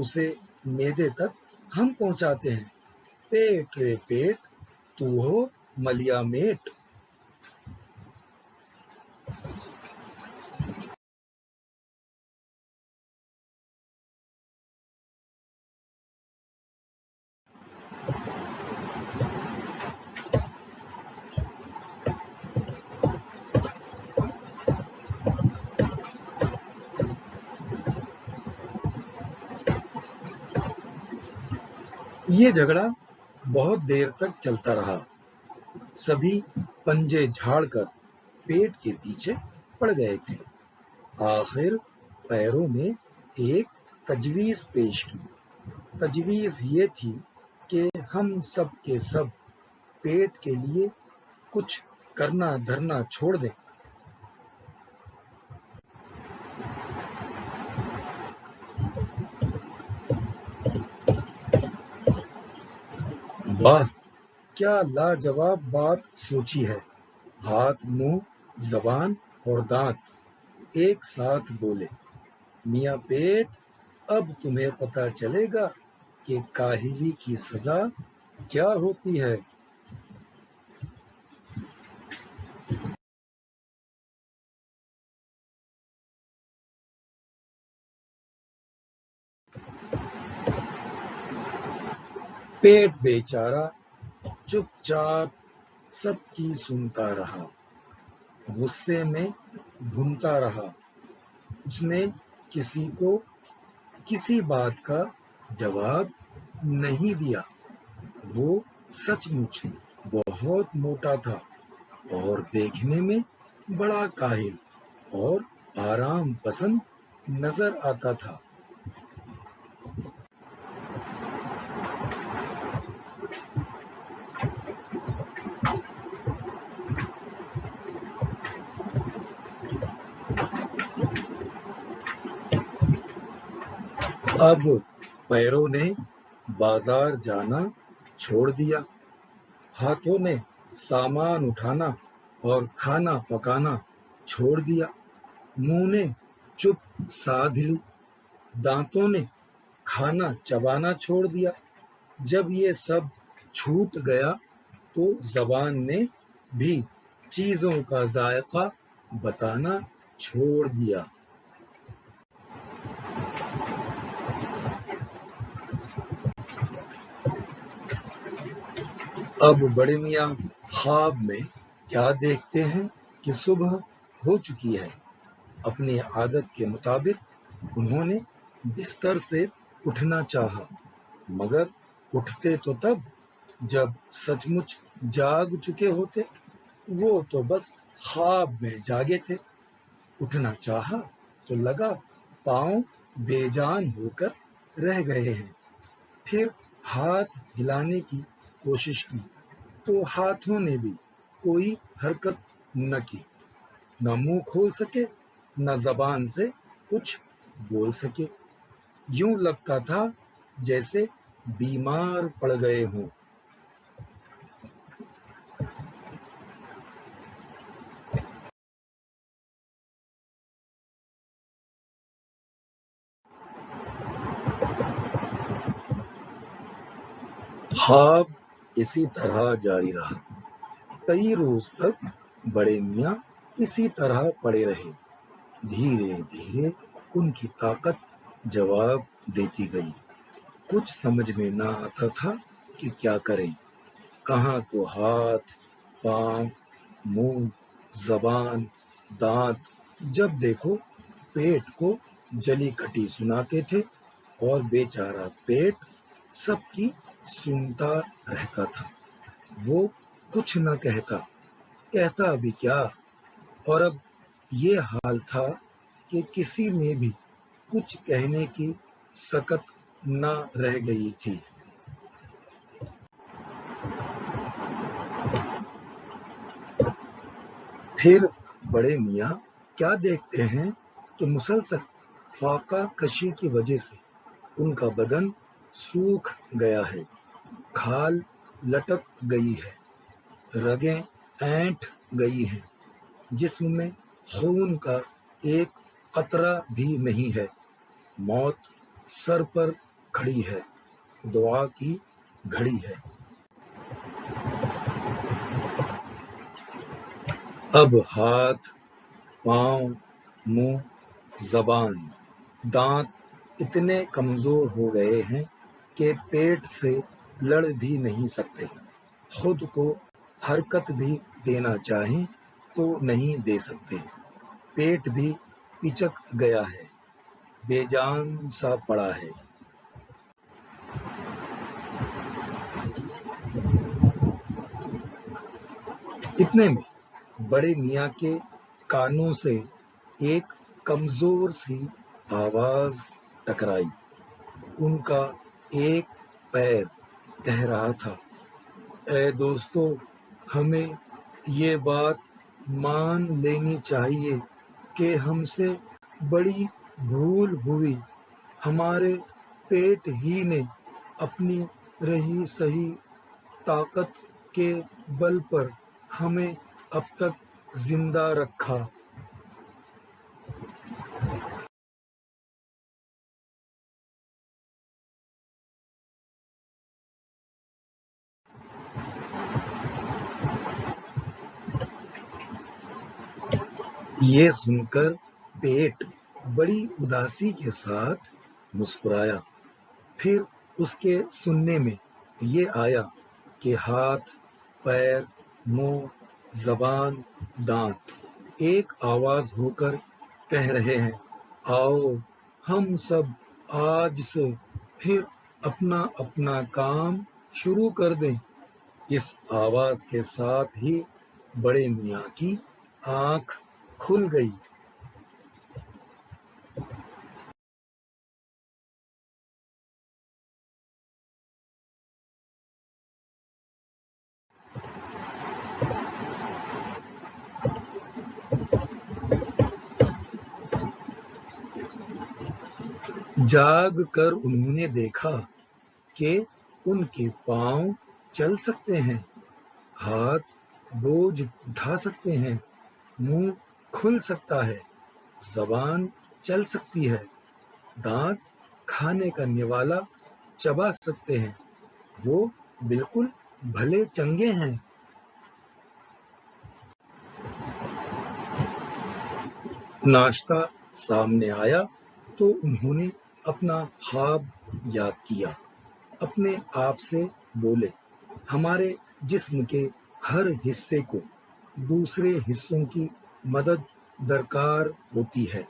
اسے میدے تک ہم پہنچاتے ہیں۔ پیٹ رے پیٹ تو ہو ملیا میٹ۔ یہ جھگڑا بہت دیر تک چلتا رہا۔ سبھی پنجے جھاڑ کر پیٹ کے پیچھے پڑ گئے تھے۔ آخر پیروں نے ایک تجویز پیش کی۔ تجویز یہ تھی کہ ہم سب کے سب پیٹ کے لیے کچھ کرنا دھرنا چھوڑ دیں۔ واہ کیا لاجواب بات سوچی ہے۔ ہاتھ، منہ، زبان اور دانت ایک ساتھ بولے، میاں پیٹ اب تمہیں پتہ چلے گا کہ کاہلی کی سزا کیا ہوتی ہے۔ پیٹ بیچارہ چپ چاپ سب کی سنتا رہا، غصے میں بھونتا رہا۔ اس نے کسی کو کسی بات کا جواب نہیں دیا۔ وہ سچ مچ بہت موٹا تھا اور دیکھنے میں بڑا کاہل اور آرام پسند نظر آتا تھا۔ اب پیروں نے بازار جانا چھوڑ دیا، ہاتھوں نے سامان اٹھانا اور کھانا پکانا چھوڑ دیا، منہ نے چپ سادھ لی، دانتوں نے کھانا چبانا چھوڑ دیا۔ جب یہ سب چھوٹ گیا تو زبان نے بھی چیزوں کا ذائقہ بتانا چھوڑ دیا۔ اب بڑے میاں خواب میں کیا دیکھتے ہیں کہ صبح ہو چکی ہے۔ اپنی عادت کے مطابق انہوں نے بستر سے اٹھنا چاہا، مگر اٹھتے تو تب جب سچ مچ جاگ چکے ہوتے۔ وہ تو بس خواب میں جاگے تھے۔ اٹھنا چاہا تو لگا پاؤں بے جان ہو کر رہ گئے ہیں۔ پھر ہاتھ ہلانے کی کوشش کی تو ہاتھوں نے بھی کوئی حرکت نہ کی، نہ منہ کھول سکے نہ زبان سے کچھ بول سکے۔ یوں لگتا تھا جیسے بیمار پڑ گئے ہوں۔ خواب اسی طرح جاری رہا۔ کئی روز تک بڑے میاں اسی طرح پڑے رہے۔ دھیرے دھیرے ان کی طاقت جواب دیتی گئی۔ کچھ سمجھ میں نہ آتا تھا کہ کیا کریں۔ کہاں تو ہاتھ، پاؤں، منہ، زبان، دانت جب دیکھو پیٹ کو جلی کٹی سناتے تھے اور بیچارہ پیٹ سب کی سنتا رہتا تھا۔ وہ کچھ نہ کہتا بھی کیا، اور اب یہ حال تھا کہ کسی میں بھی کچھ کہنے کی سکت نہ رہ گئی تھی۔ پھر بڑے میاں کیا دیکھتے ہیں کہ مسلسل فاقہ کشی کی وجہ سے ان کا بدن سوکھ گیا ہے، کھال لٹک گئی ہے، رگیں اینٹھ گئی ہیں، جسم میں خون کا ایک قطرہ بھی نہیں ہے۔ موت سر پر کھڑی ہے، دعا کی گھڑی ہے۔ اب ہاتھ، پاؤں، منہ، زبان، دانت اتنے کمزور ہو گئے ہیں کہ پیٹ سے لڑ بھی نہیں سکتے، خود کو حرکت بھی دینا چاہیں تو نہیں دے سکتے، پیٹ بھی پچک گیا ہے، بے جان سا پڑا ہے۔ اتنے میں بڑے میاں کے کانوں سے ایک کمزور سی آواز ٹکرائی۔ ان کا ایک پیر کہہ رہا تھا، اے دوستو، ہمیں یہ بات مان لینی چاہیے کہ ہم سے بڑی بھول ہوئی، ہمارے پیٹ ہی نے اپنی رہی سہی طاقت کے بل پر ہمیں اب تک زندہ رکھا۔ یہ سن کر پیٹ بڑی اداسی کے ساتھ مسکرایا۔ پھر اس کے سننے میں یہ آیا کہ ہاتھ، پیر، منہ، زبان، دانت ایک آواز ہو کر کہہ رہے ہیں، آؤ ہم سب آج سے پھر اپنا اپنا کام شروع کر دیں۔ اس آواز کے ساتھ ہی بڑے میاں کی آنکھ کھل گئی۔ جاگ کر انہوں نے دیکھا کہ ان کے پاؤں چل سکتے ہیں، ہاتھ بوجھ اٹھا سکتے ہیں، منہ کھل سکتا ہے، زبان چل سکتی ہے، دانت کھانے کا نوالا چبا سکتے ہیں، وہ بالکل بھلے چنگے ہیں۔ ناشتہ سامنے آیا تو انہوں نے اپنا خواب یاد کیا، اپنے آپ سے بولے، ہمارے جسم کے ہر حصے کو دوسرے حصوں کی مدد درکار ہوتی ہے،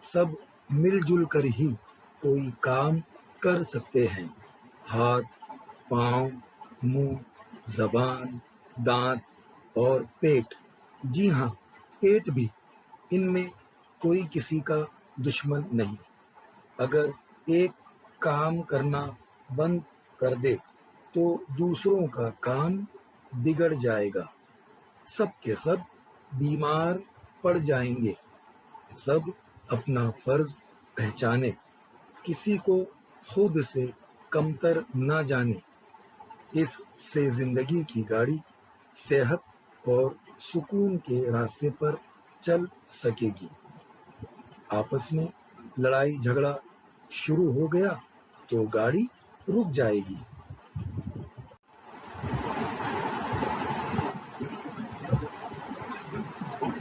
سب مل جل کر ہی کوئی کام کر سکتے ہیں، ہاتھ، پاؤں، منہ، زبان، دانت اور پیٹ، جی ہاں پیٹ بھی، ان میں کوئی کسی کا دشمن نہیں، اگر ایک کام کرنا بند کر دے تو دوسروں کا کام بگڑ جائے گا، سب کے سب بیمار پڑ جائیں گے، سب اپنا فرض پہچانے، کسی کو خود سے کمتر نہ جانے، اس سے زندگی کی گاڑی صحت اور سکون کے راستے پر چل سکے گی۔ آپس میں لڑائی جھگڑا شروع ہو گیا تو گاڑی رک جائے گی۔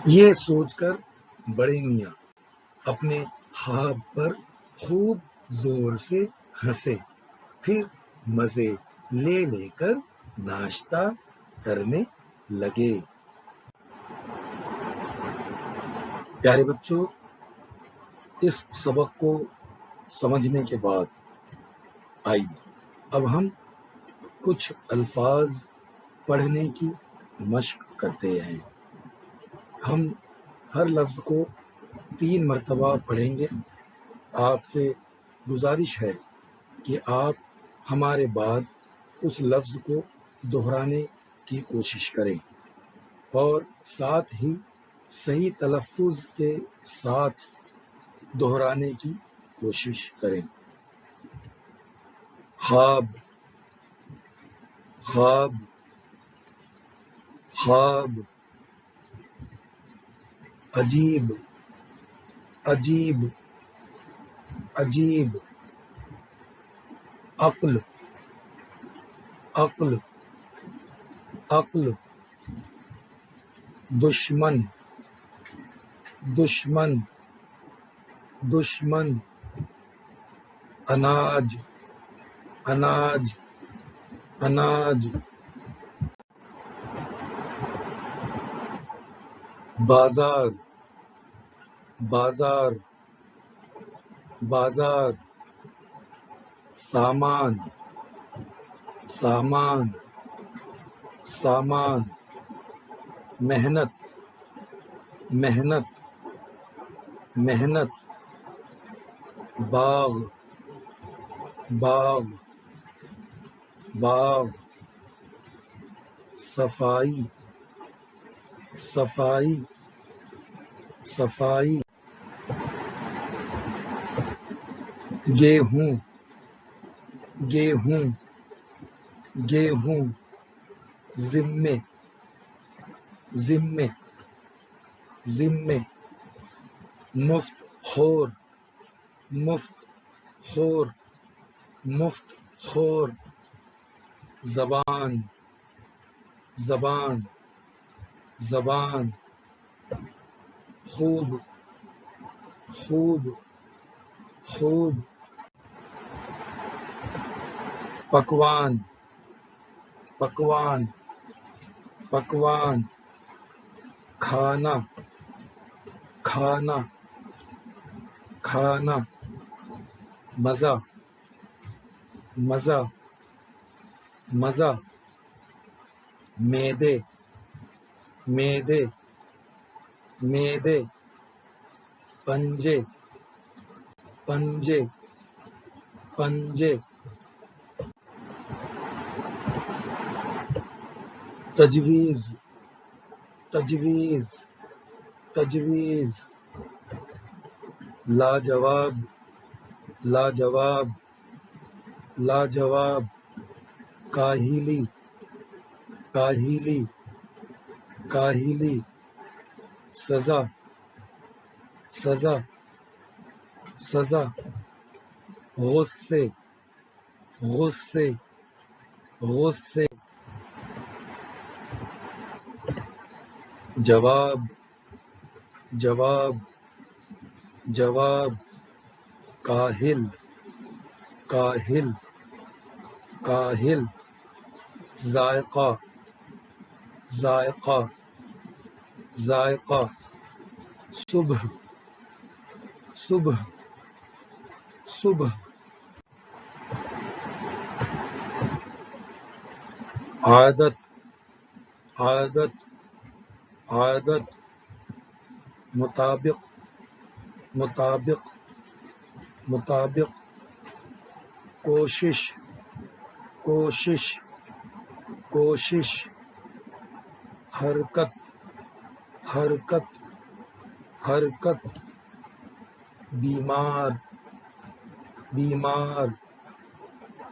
یہ سوچ کر بڑے میاں اپنے خواب پر خوب زور سے ہنسے، پھر مزے لے لے کر ناشتہ کرنے لگے۔ پیارے بچوں، اس سبق کو سمجھنے کے بعد آئیے اب ہم کچھ الفاظ پڑھنے کی مشق کرتے ہیں۔ ہم ہر لفظ کو 3 مرتبہ پڑھیں گے۔ آپ سے گزارش ہے کہ آپ ہمارے بعد اس لفظ کو دہرانے کی کوشش کریں اور ساتھ ہی صحیح تلفظ کے ساتھ دہرانے کی کوشش کریں۔ خواب، خواب، خواب، عجیب، عجیب، عجیب، عقل عقل عقل دشمن دشمن دشمن اناج اناج اناج بازار بازار بازار سامان سامان سامان محنت محنت محنت باغ باغ باغ صفائی صفائی صفائی گیہوں گیہوں گیہوں ذمے ذمے ذمے مفت خور مفت خور مفت خور زبان زبان زبان خوب خوب خوب پکوان پکوان پکوان کھانا کھانا کھانا مزہ مزہ مزہ معدے معدے معدے پنجے پنجے پنجے تجویز تجویز تجویز لاجواب لاجواب لاجواب کاہلی کاہلی کاہلی سزا سزا سزا غصے غصے غصے جواب جواب جواب کاہل کاہل کاہل ذائقہ ذائقہ ذائقہ صبح صبح صبح عادت عادت عادت مطابق مطابق مطابق کوشش کوشش کوشش حرکت حرکت حرکت بیمار بیمار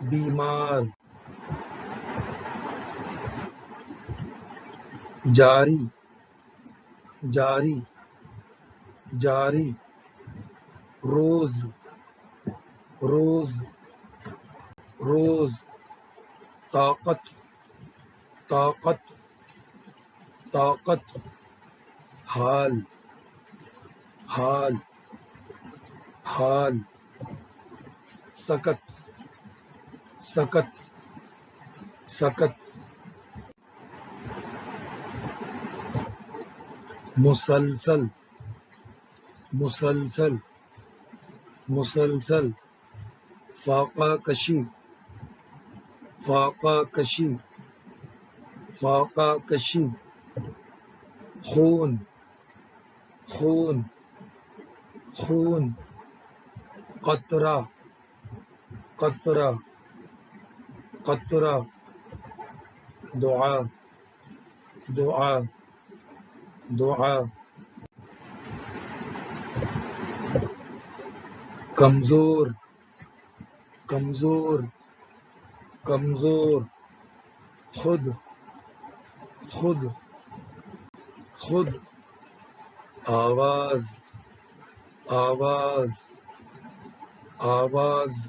بیمار جاری جاری جاری روز روز روز طاقت طاقت طاقت حال حال حال سکت سکت سکت مسلسل مسلسل مسلسل فاقہ کشی فاقہ کشی فاقہ کشی خون خون خون قطرہ قطرہ قطرہ دعا دعا دعا کمزور کمزور کمزور خود خود خود آواز آواز آواز